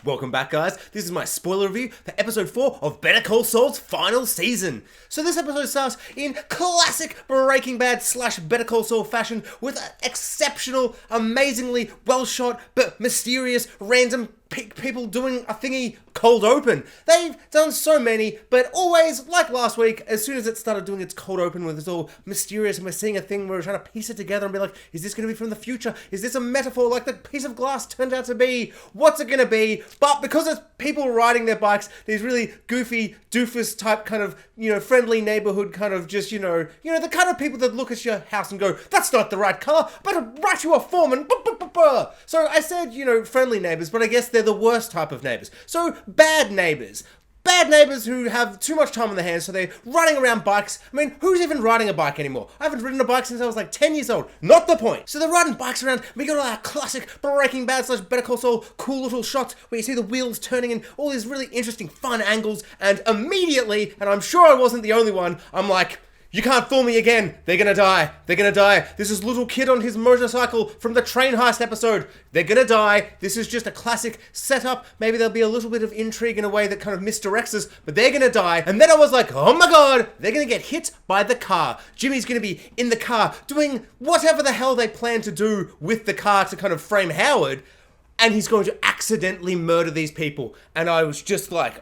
Welcome back, guys. This is my spoiler review for episode 4 of Better Call Saul's final season. So this episode starts in classic Breaking Bad / Better Call Saul fashion with an exceptional, amazingly well-shot but mysterious random people doing a thingy cold open. They've done so many, but always, like last week, as soon as it started doing its cold open with it's all mysterious and we're seeing a thing where we're trying to piece it together and be like, is this going to be from the future? Is this a metaphor like the piece of glass turned out to be? What's it going to be? But because it's people riding their bikes, these really goofy, doofus type kind of, friendly neighborhood kind of just, the kind of people that look at your house and go, that's not the right color, better write you a form and So I said, friendly neighbors, but I guess they're the worst type of neighbors. So bad neighbors. Bad neighbors who have too much time on their hands, so they're running around bikes. I mean, who's even riding a bike anymore? I haven't ridden a bike since I was like 10 years old. Not the point. So they're riding bikes around. We got all our classic Breaking Bad / Better Call Saul cool little shots where you see the wheels turning in all these really interesting, fun angles. And immediately, and I'm sure I wasn't the only one, I'm like, you can't fool me again. They're gonna die. They're gonna die. This is little kid on his motorcycle from the train heist episode. They're gonna die. This is just a classic setup. Maybe there'll be a little bit of intrigue in a way that kind of misdirects us, but they're gonna die. And then I was like, oh my god, they're gonna get hit by the car. Jimmy's gonna be in the car doing whatever the hell they plan to do with the car to kind of frame Howard, and he's going to accidentally murder these people. And I was just like,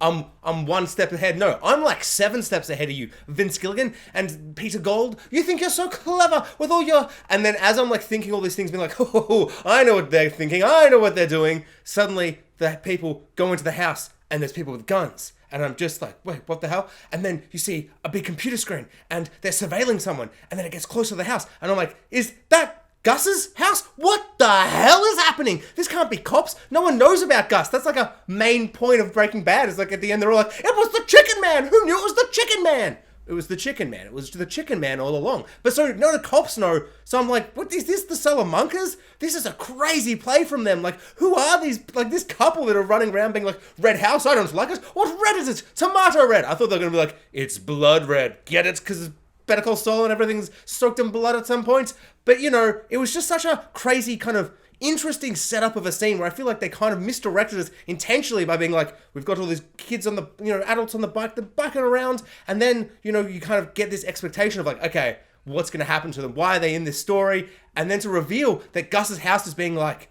I'm one step ahead. No, I'm like 7 steps ahead of you, Vince Gilligan and Peter Gold. You think you're so clever with all your... And then as I'm like thinking all these things, being like, oh, I know what they're thinking. I know what they're doing. Suddenly the people go into the house and there's people with guns. And I'm just like, wait, what the hell? And then you see a big computer screen and they're surveilling someone. And then it gets closer to the house. And I'm like, is that Gus's house? What the hell is happening? This can't be cops. No one knows about Gus. That's like a main point of Breaking Bad. It's like at the end they're all like, it was the chicken man. Who knew it was the chicken man? It was the chicken man. It was the chicken man all along. But so none of the cops know. So I'm like, what is this, the Salamancas? This is a crazy play from them. Like, who are these, like this couple that are running around being like, red house, I don't like it. What red is it? Tomato red. I thought they were going to be like, it's blood red. Get it? Because it's Better Call Saul and everything's soaked in blood at some point. But, it was just such a crazy kind of interesting setup of a scene where I feel like they kind of misdirected us intentionally by being like, we've got all these kids on the, adults on the bike, they're biking around. And then, you kind of get this expectation of like, okay, what's going to happen to them? Why are they in this story? And then to reveal that Gus's house is being like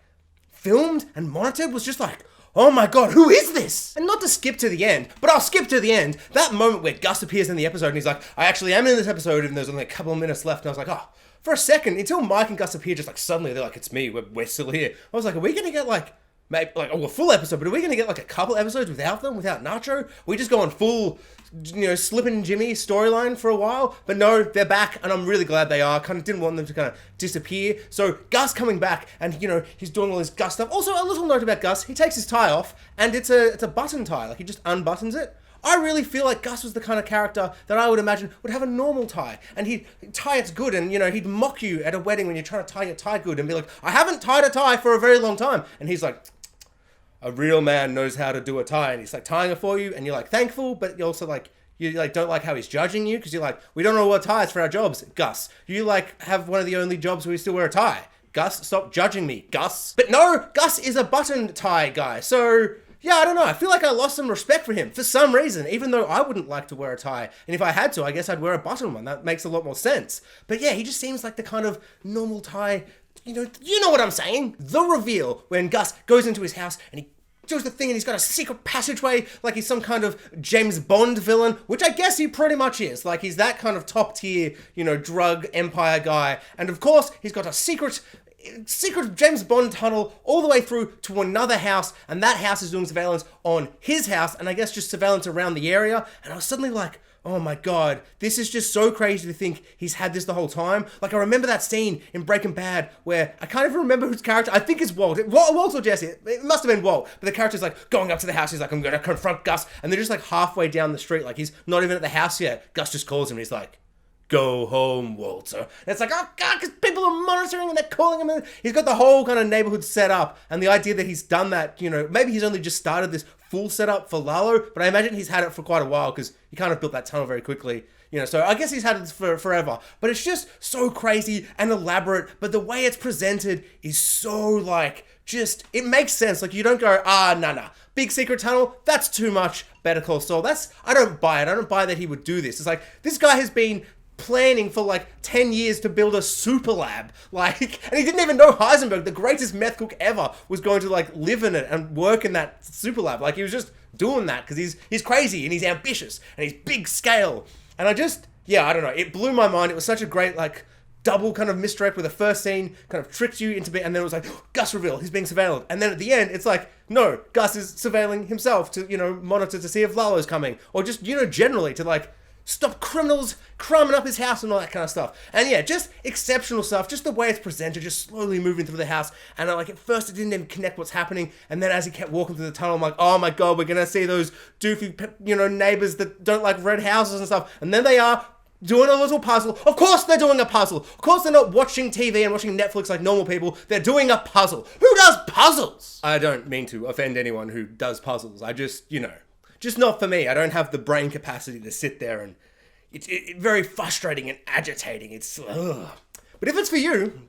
filmed and monitored was just like, oh my god, who is this? And not to skip to the end, but I'll skip to the end. That moment where Gus appears in the episode and he's like, I actually am in this episode, and there's only a couple of minutes left. And I was like, oh, for a second, until Mike and Gus appear, just like suddenly they're like, it's me, we're still here. I was like, are we going to get like, maybe like a full episode, but are we going to get like a couple episodes without them, without Nacho? We just go on full, Slippin' Jimmy storyline for a while, but no, they're back, and I'm really glad they are. Kind of didn't want them to kind of disappear. So Gus coming back, and he's doing all this Gus stuff. Also, a little note about Gus: he takes his tie off, and it's a button tie. Like he just unbuttons it. I really feel like Gus was the kind of character that I would imagine would have a normal tie, and he'd tie it good, and he'd mock you at a wedding when you're trying to tie your tie good, and be like, I haven't tied a tie for a very long time, and he's like, a real man knows how to do a tie, and he's like tying it for you, and you're like thankful, but you also like, you like don't like how he's judging you, because you're like, we don't know what ties for our jobs, Gus. You like have one of the only jobs where we still wear a tie. Gus, stop judging me, Gus. But no, Gus is a button tie guy, so yeah, I don't know. I feel like I lost some respect for him for some reason, even though I wouldn't like to wear a tie. And if I had to, I guess I'd wear a button one. That makes a lot more sense. But yeah, he just seems like the kind of normal tie, you know what I'm saying? The reveal when Gus goes into his house and he does the thing and he's got a secret passageway like he's some kind of James Bond villain, which I guess he pretty much is. Like he's that kind of top tier, drug empire guy. And of course, he's got a secret James Bond tunnel all the way through to another house, and that house is doing surveillance on his house, and I guess just surveillance around the area. And I was suddenly like, oh my god, this is just so crazy to think he's had this the whole time. Like I remember that scene in Breaking Bad where I can't even remember whose character, I think it's Walt or Jesse, it must have been Walt, but the character's like going up to the house, he's like, I'm gonna confront Gus, and they're just like halfway down the street, like he's not even at the house yet. Gus just calls him and he's like, go home, Walter. And it's like, oh god, because people are monitoring and they're calling him. And he's got the whole kind of neighborhood set up. And the idea that he's done that, maybe he's only just started this full setup for Lalo, but I imagine he's had it for quite a while because he kind of built that tunnel very quickly. So I guess he's had it for forever. But it's just so crazy and elaborate, but the way it's presented is so, like, just, it makes sense. Like, you don't go, nah. Big secret tunnel, that's too much Better Call Saul. I don't buy it. I don't buy that he would do this. It's like, this guy has been planning for like 10 years to build a super lab, like, and he didn't even know Heisenberg, the greatest meth cook ever, was going to like live in it and work in that super lab. Like, he was just doing that because he's crazy and he's ambitious and he's big scale. And I don't know, it blew my mind. It was such a great, like, double kind of misdirect where the first scene kind of tricked you into being, and then it was like, Gus reveal, he's being surveilled. And then at the end, it's like, no, Gus is surveilling himself to, monitor to see if Lalo's coming. Or just, generally to like, stop criminals crumbing up his house and all that kind of stuff. And yeah, just exceptional stuff. Just the way it's presented, just slowly moving through the house. And like, at first it didn't even connect what's happening. And then as he kept walking through the tunnel, I'm like, oh my God, we're going to see those doofy, neighbors that don't like red houses and stuff. And then they are doing a little puzzle. Of course they're doing a puzzle. Of course they're not watching TV and watching Netflix like normal people. They're doing a puzzle. Who does puzzles? I don't mean to offend anyone who does puzzles. I just, just not for me. I don't have the brain capacity to sit there, and it's very frustrating and agitating. It's, ugh. But if it's for you,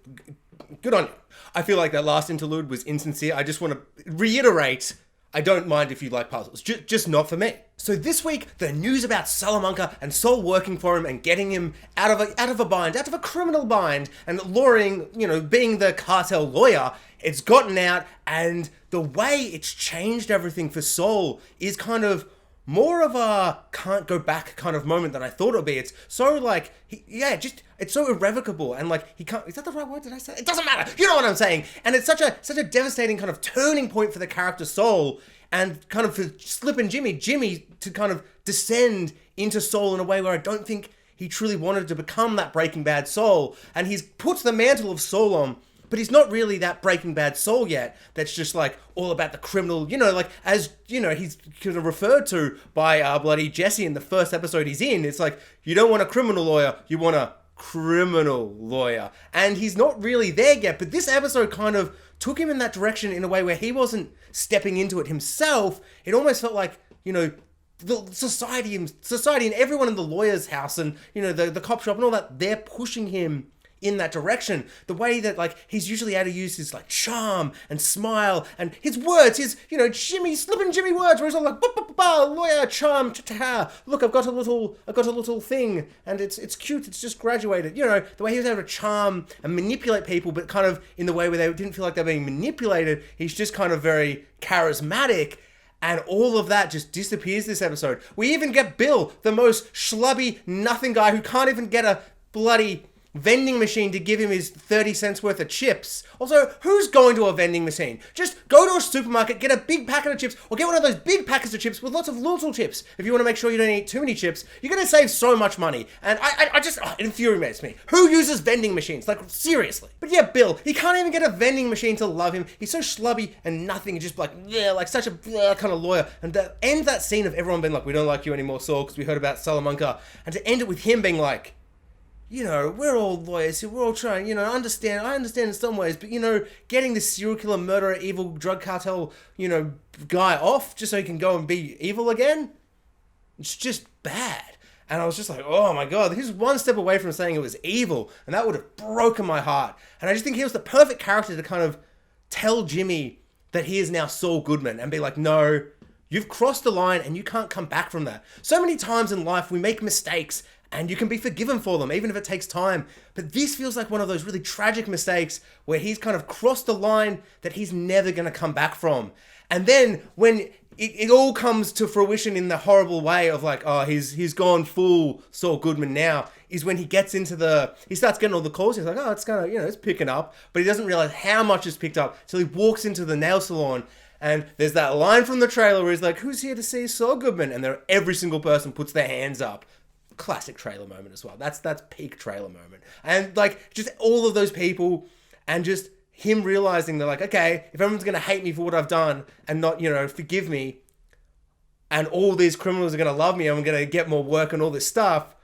good on you. I feel like that last interlude was insincere. I just want to reiterate, I don't mind if you like puzzles, just not for me. So this week, the news about Salamanca and Saul working for him and getting him out of a criminal bind, and luring, being the cartel lawyer, it's gotten out, and the way it's changed everything for Saul is kind of more of a can't go back kind of moment than I thought it would be. It's so like, it's so irrevocable, and like, he can't, is that the right word? Did I say? It doesn't matter. You know what I'm saying? And it's such a devastating kind of turning point for the character Saul, and kind of for Slippin' Jimmy to kind of descend into Saul in a way where I don't think he truly wanted to become that Breaking Bad Saul. And he's put the mantle of Saul on, but he's not really that Breaking Bad Saul yet. That's just like all about the criminal, like, as he's kind of referred to by bloody Jesse in the first episode he's in. It's like, you don't want a criminal lawyer, you want a criminal lawyer. And he's not really there yet, but this episode kind of took him in that direction in a way where he wasn't stepping into it himself. It almost felt like, the society and everyone in the lawyer's house and, the cop shop and all that, they're pushing him in that direction. The way that, like, he's usually able to use his, like, charm and smile and his words, his, Slippin' Jimmy words, where he's all like, lawyer, charm, look, I've got a little thing, and it's cute, it's just graduated. The way he was able to charm and manipulate people, but kind of in the way where they didn't feel like they're being manipulated. He's just kind of very charismatic. And all of that just disappears this episode. We even get Bill, the most schlubby nothing guy who can't even get a bloody vending machine to give him his 30 cents worth of chips. Also, who's going to a vending machine? Just go to a supermarket, get a big packet of chips, or get one of those big packets of chips with lots of little chips. If you want to make sure you don't eat too many chips, you're going to save so much money. And it infuriates me. Who uses vending machines? Like, seriously. But yeah, Bill, he can't even get a vending machine to love him. He's so schlubby and nothing, just like, like such a kind of lawyer. And to end that scene of everyone being like, we don't like you anymore, Saul, because we heard about Salamanca. And to end it with him being like, we're all lawyers here, we're all trying, I understand in some ways, but, getting this serial killer, murderer, evil drug cartel, guy off just so he can go and be evil again, it's just bad. And I was just like, oh my God, he's one step away from saying it was evil, and that would have broken my heart. And I just think he was the perfect character to kind of tell Jimmy that he is now Saul Goodman and be like, no, you've crossed the line and you can't come back from that. So many times in life we make mistakes, and you can be forgiven for them, even if it takes time. But this feels like one of those really tragic mistakes where he's kind of crossed the line that he's never going to come back from. And then when it all comes to fruition in the horrible way of like, oh, he's gone full Saul Goodman now, is when he gets into he starts getting all the calls. He's like, oh, it's kind of, it's picking up. But he doesn't realize how much is picked up till he walks into the nail salon. And there's that line from the trailer where he's like, who's here to see Saul Goodman? And every single person puts their hands up. Classic trailer moment as well. That's peak trailer moment. And like, just all of those people, and just him realizing they're like, okay, if everyone's going to hate me for what I've done and not, forgive me, and all these criminals are going to love me and I'm going to get more work and all this stuff,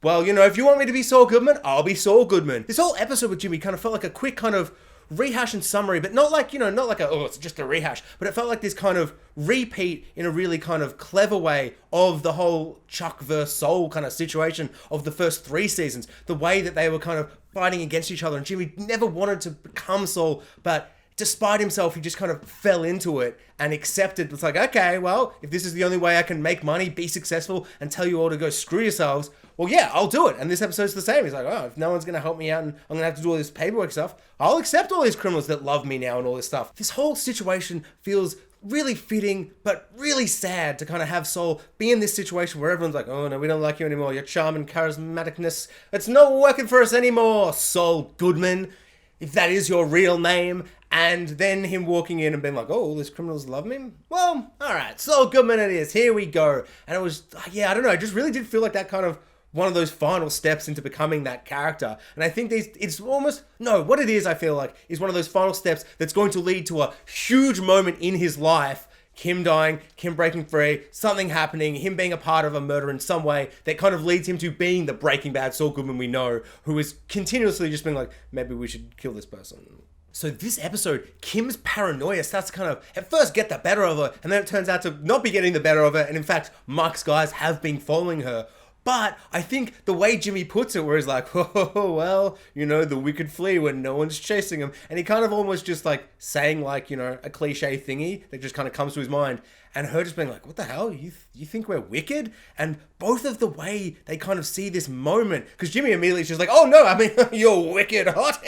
well, if you want me to be Saul Goodman, I'll be Saul Goodman. This whole episode with Jimmy kind of felt like a quick kind of rehash and summary, but not like, not like it's just a rehash, but it felt like this kind of repeat in a really kind of clever way of the whole Chuck versus Saul kind of situation of the first 3 seasons. The way that they were kind of fighting against each other, and Jimmy never wanted to become Saul, but despite himself, he just kind of fell into it and accepted. It's like, okay, well, if this is the only way I can make money, be successful, and tell you all to go screw yourselves, well, yeah, I'll do it. And this episode's the same. He's like, oh, if no one's going to help me out and I'm going to have to do all this paperwork stuff, I'll accept all these criminals that love me now and all this stuff. This whole situation feels really fitting, but really sad to kind of have Saul be in this situation where everyone's like, oh no, we don't like you anymore. Your charm and charismaticness, it's not working for us anymore, Saul Goodman, if that is your real name. And then him walking in and being like, oh, all these criminals love me? Well, all right, Saul Goodman it is. Here we go. And it was, yeah, I don't know. It just really did feel like that kind of one of those final steps into becoming that character. And I think it's almost, no, what it is, I feel like, is one of those final steps that's going to lead to a huge moment in his life. Kim dying, Kim breaking free, something happening, him being a part of a murder in some way that kind of leads him to being the Breaking Bad Saul Goodman we know, who is continuously just being like, maybe we should kill this person. So this episode, Kim's paranoia starts to kind of at first get the better of her, and then it turns out to not be getting the better of her, and in fact, Mike's guys have been following her. But I think the way Jimmy puts it, where he's like, oh, well, the wicked flee when no one's chasing him. And he kind of almost just like saying like, a cliche thingy that just kind of comes to his mind. And her just being like, what the hell? You think we're wicked? And both of the way they kind of see this moment. Because Jimmy immediately is just like, oh no, I mean, you're wicked hot.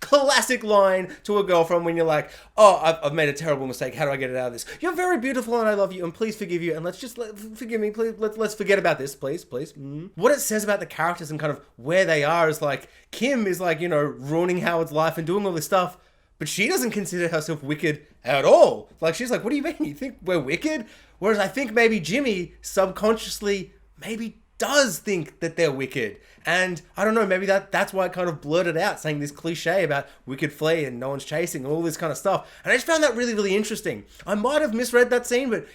Classic line to a girlfriend when you're like, oh, I've made a terrible mistake. How do I get it out of this? You're very beautiful and I love you and please forgive you. And let's just, forgive me, please. Let's forget about this, please. What it says about the characters and kind of where they are is like, Kim is like, ruining Howard's life and doing all this stuff. But she doesn't consider herself wicked at all. Like, she's like, what do you mean? You think we're wicked? Whereas I think maybe Jimmy subconsciously maybe does think that they're wicked. And I don't know, maybe that's why it kind of blurted out, saying this cliche about wicked flee and no one's chasing, all this kind of stuff. And I just found that really, really interesting. I might have misread that scene, but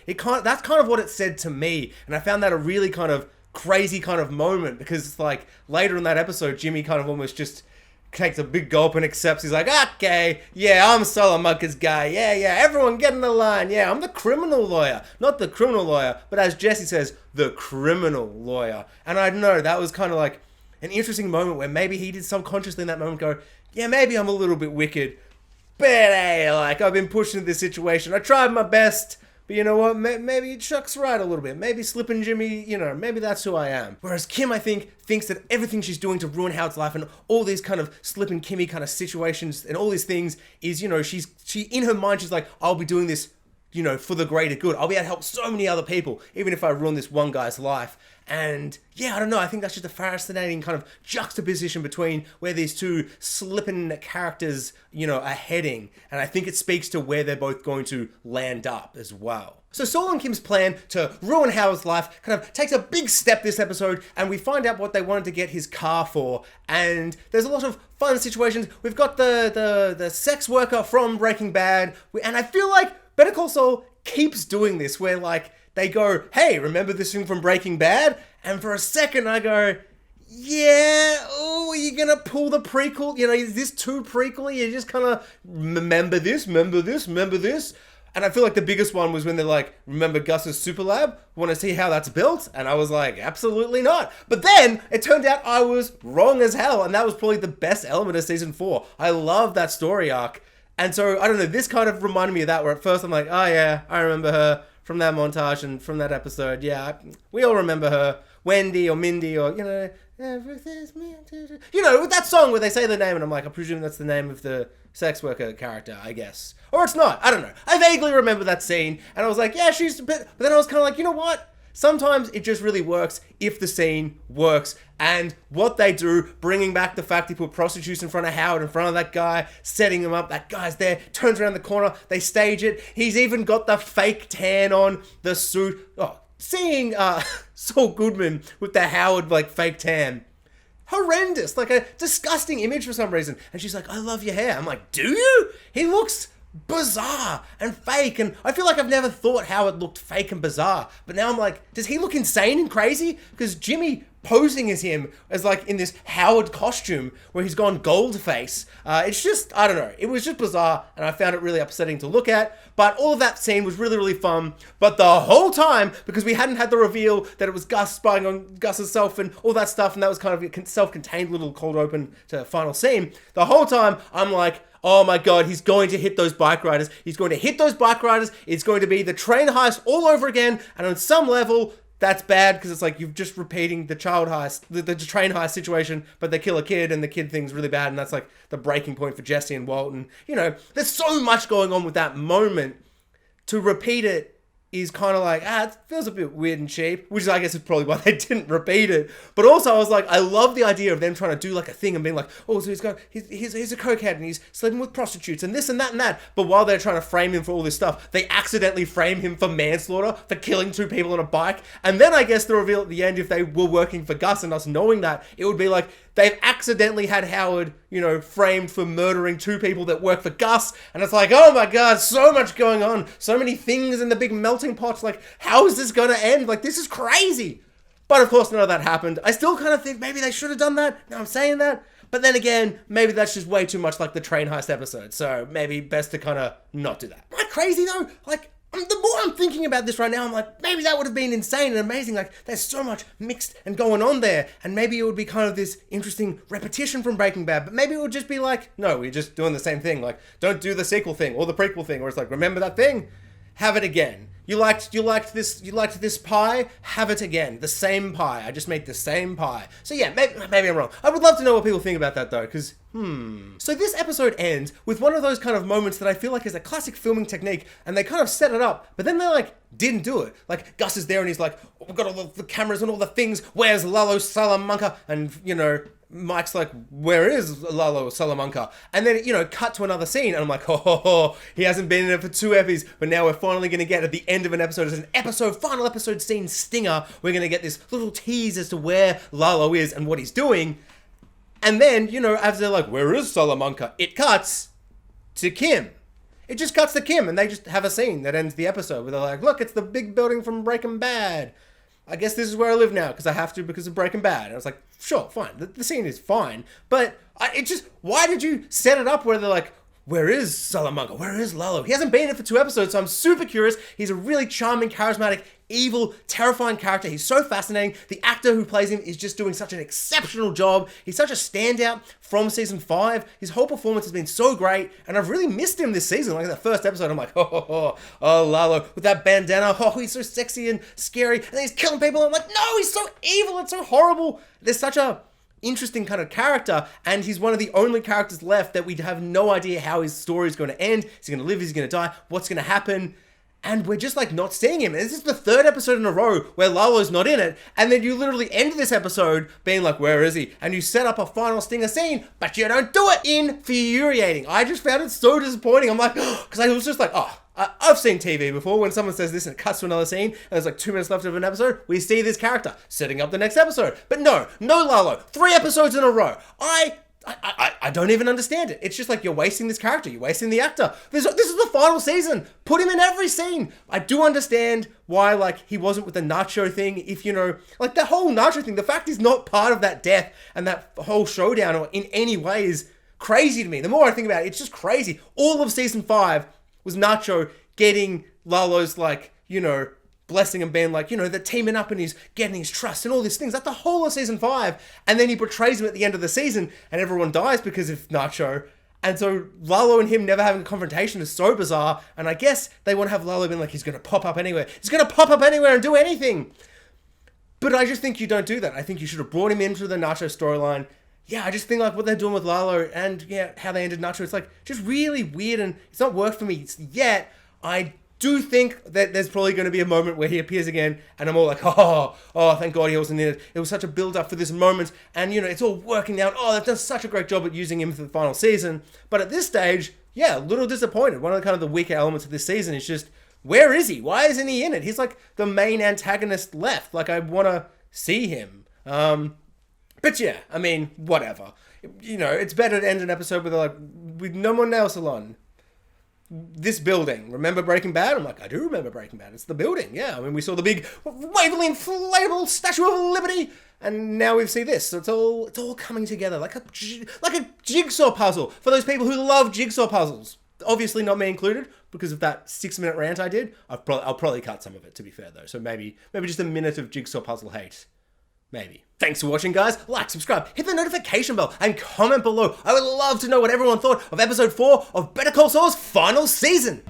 that's kind of what it said to me. And I found that a really kind of crazy kind of moment, because it's like later in that episode, Jimmy kind of almost just takes a big gulp and accepts. He's like, okay, yeah, I'm Salamanca's guy. Yeah, everyone get in the line. Yeah, I'm the criminal lawyer. Not the criminal lawyer, but as Jesse says, the criminal lawyer. And I don't know, that was kind of like an interesting moment where maybe he did subconsciously in that moment go, yeah, maybe I'm a little bit wicked. But hey, like, I've been pushed into this situation. I tried my best. But you know what, maybe Chuck's right a little bit. Maybe Slippin' Jimmy, maybe that's who I am. Whereas Kim, I think, thinks that everything she's doing to ruin Howard's life and all these kind of Slippin' Kimmy kind of situations and all these things is, she in her mind, she's like, I'll be doing this, for the greater good. I'll be able to help so many other people, even if I ruin this one guy's life. And yeah, I don't know. I think that's just a fascinating kind of juxtaposition between where these two slipping characters, are heading. And I think it speaks to where they're both going to land up as well. So Saul and Kim's plan to ruin Howard's life kind of takes a big step this episode, and we find out what they wanted to get his car for. And there's a lot of fun situations. We've got the sex worker from Breaking Bad, and I feel like Better Call Saul keeps doing this, where like they go, hey, remember this thing from Breaking Bad? And for a second I go, yeah, oh, are you going to pull the prequel? Is this too prequel-y? You just kind of remember this. And I feel like the biggest one was when they're like, remember Gus's super lab? Want to see how that's built? And I was like, absolutely not. But then it turned out I was wrong as hell. And that was probably the best element of season 4. I love that story arc. And so, I don't know, this kind of reminded me of that, where at first I'm like, oh yeah, I remember her from that montage and from that episode. Yeah, we all remember her. Wendy or Mindy or, everything's meant to... with that song where they say the name and I'm like, I presume that's the name of the sex worker character, I guess. Or it's not, I don't know. I vaguely remember that scene and I was like, yeah, she's a bit... But then I was kind of like, you know what? Sometimes it just really works if the scene works. And what they do, bringing back the fact he put prostitutes in front of Howard, in front of that guy, setting him up, that guy's there, turns around the corner, they stage it. He's even got the fake tan on, the suit. Oh, seeing Saul Goodman with the Howard fake tan, horrendous, like a disgusting image for some reason. And she's like, I love your hair. I'm like, do you? He looks bizarre and fake, and I feel like I've never thought Howard looked fake and bizarre, but now I'm like, does he look insane and crazy? Because Jimmy posing as him as like in this Howard costume where he's gone gold face, it's just, I don't know, it was just bizarre, and I found it really upsetting to look at. But all of that scene was really, really fun. But the whole time, because we hadn't had the reveal that it was Gus spying on Gus's self and all that stuff, and that was kind of a self-contained little cold open to final scene, the whole time I'm like, oh my god, he's going to hit those bike riders. He's going to hit those bike riders. It's going to be the train heist all over again. And on some level, that's bad because it's like you're just repeating the child heist, the train heist situation, but they kill a kid and the kid thing's really bad. And that's like the breaking point for Jesse and Walt. And, you know, there's so much going on with that moment. To repeat it is kind of like, it feels a bit weird and cheap, which I guess is probably why they didn't repeat it. But also I was like, I love the idea of them trying to do like a thing and being like, oh, so he's a cokehead and he's sleeping with prostitutes and this and that and that. But while they're trying to frame him for all this stuff, they accidentally frame him for manslaughter, for killing 2 people on a bike. And then I guess the reveal at the end, if they were working for Gus and us knowing that, it would be like, they've accidentally had Howard, you know, framed for murdering 2 people that work for Gus. And it's like, oh my god, so much going on. So many things in the big melting pot. Like, how is this going to end? Like, this is crazy. But of course, none of that happened. I still kind of think maybe they should have done that. Now I'm saying that. But then again, maybe that's just way too much like the train heist episode. So maybe best to kind of not do that. Am I crazy though? Like, the more I'm thinking about this right now, I'm like, maybe that would have been insane and amazing. Like, there's so much mixed and going on there. And maybe it would be kind of this interesting repetition from Breaking Bad. But maybe it would just be like, no, we're just doing the same thing. Like, don't do the sequel thing or the prequel thing. Or it's like, remember that thing? Have it again. You liked this pie? Have it again. The same pie. I just made the same pie. So yeah, maybe I'm wrong. I would love to know what people think about that though, because So this episode ends with one of those kind of moments that I feel like is a classic filming technique, and they kind of set it up, but then they like didn't do it. Like Gus is there and he's like, oh, we've got all the cameras and all the things. Where's Lalo Salamanca? And you know, Mike's like, where is Lalo Salamanca? And then, you know, cut to another scene, and I'm like, he hasn't been in it for 2 episodes, but now we're finally going to get at the end of an episode, as an final episode scene stinger, we're going to get this little tease as to where Lalo is and what he's doing. And then, you know, as they're like, where is Salamanca? It cuts to Kim. It just cuts to Kim, and they just have a scene that ends the episode where they're like, look, it's the big building from Breaking Bad. I guess this is where I live now because I have to because of Breaking Bad. And I was like, sure, fine. The scene is fine. But why did you set it up where they're like, where is Salamanca? Where is Lalo? He hasn't been in it for 2 episodes, so I'm super curious. He's a really charming, charismatic, evil, terrifying character. He's so fascinating. The actor who plays him is just doing such an exceptional job. He's such a standout from season 5. His whole performance has been so great, and I've really missed him this season. Like in the first episode, I'm like, oh, Lalo with that bandana. Oh, he's so sexy and scary, and then he's killing people. I'm like, no, he's so evil and so horrible. There's such a interesting kind of character, and he's one of the only characters left that we have no idea how his story is going to end. Is he going to live? Is he going to die? What's going to happen? And we're just like not seeing him. And this is the 3rd episode in a row where Lalo's not in it. And then you literally end this episode being like, where is he? And you set up a final stinger scene, but you don't do it. Infuriating. I just found it so disappointing. I'm like, because I was just like, I've seen TV before when someone says this and it cuts to another scene and there's like 2 minutes left of an episode. We see this character setting up the next episode. But no Lalo. 3 episodes in a row. I don't even understand it. It's just like you're wasting this character. You're wasting the actor. This is the final season. Put him in every scene. I do understand why like he wasn't with the Nacho thing. If you know, like the whole Nacho thing, the fact he's not part of that death and that whole showdown or in any way is crazy to me. The more I think about it, it's just crazy. All of season 5 was Nacho getting Lalo's like, you know, blessing and being like, you know, they're teaming up and he's getting his trust and all these things. That's the whole of season 5. And then he betrays him at the end of the season and everyone dies because of Nacho. And so Lalo and him never having a confrontation is so bizarre. And I guess they want to have Lalo being like, he's going to pop up anywhere. He's going to pop up anywhere and do anything. But I just think you don't do that. I think you should have brought him into the Nacho storyline. Yeah, I just think like what they're doing with Lalo and yeah, how they ended Nacho, it's like just really weird and it's not worked for me yet. I do think that there's probably going to be a moment where he appears again and I'm all like, oh, thank God he wasn't in it. It was such a build up for this moment and, you know, it's all working out. Oh, they've done such a great job at using him for the final season. But at this stage, yeah, a little disappointed. One of the kind of the weaker elements of this season is just, where is he? Why isn't he in it? He's like the main antagonist left. Like, I want to see him. But yeah, I mean, whatever. You know, it's better to end an episode with no more nail salon. this building. Remember Breaking Bad? I'm like, I do remember Breaking Bad. It's the building. Yeah, I mean, we saw the big waving inflatable Statue of Liberty, and now we see this. So it's all coming together like a jigsaw puzzle for those people who love jigsaw puzzles. Obviously, not me included, because of that 6-minute rant I did. I'll probably cut some of it, to be fair though. So maybe just a minute of jigsaw puzzle hate. Maybe. Thanks for watching, guys. Like, subscribe, hit the notification bell, and comment below. I would love to know what everyone thought of episode 4 of Better Call Saul's final season.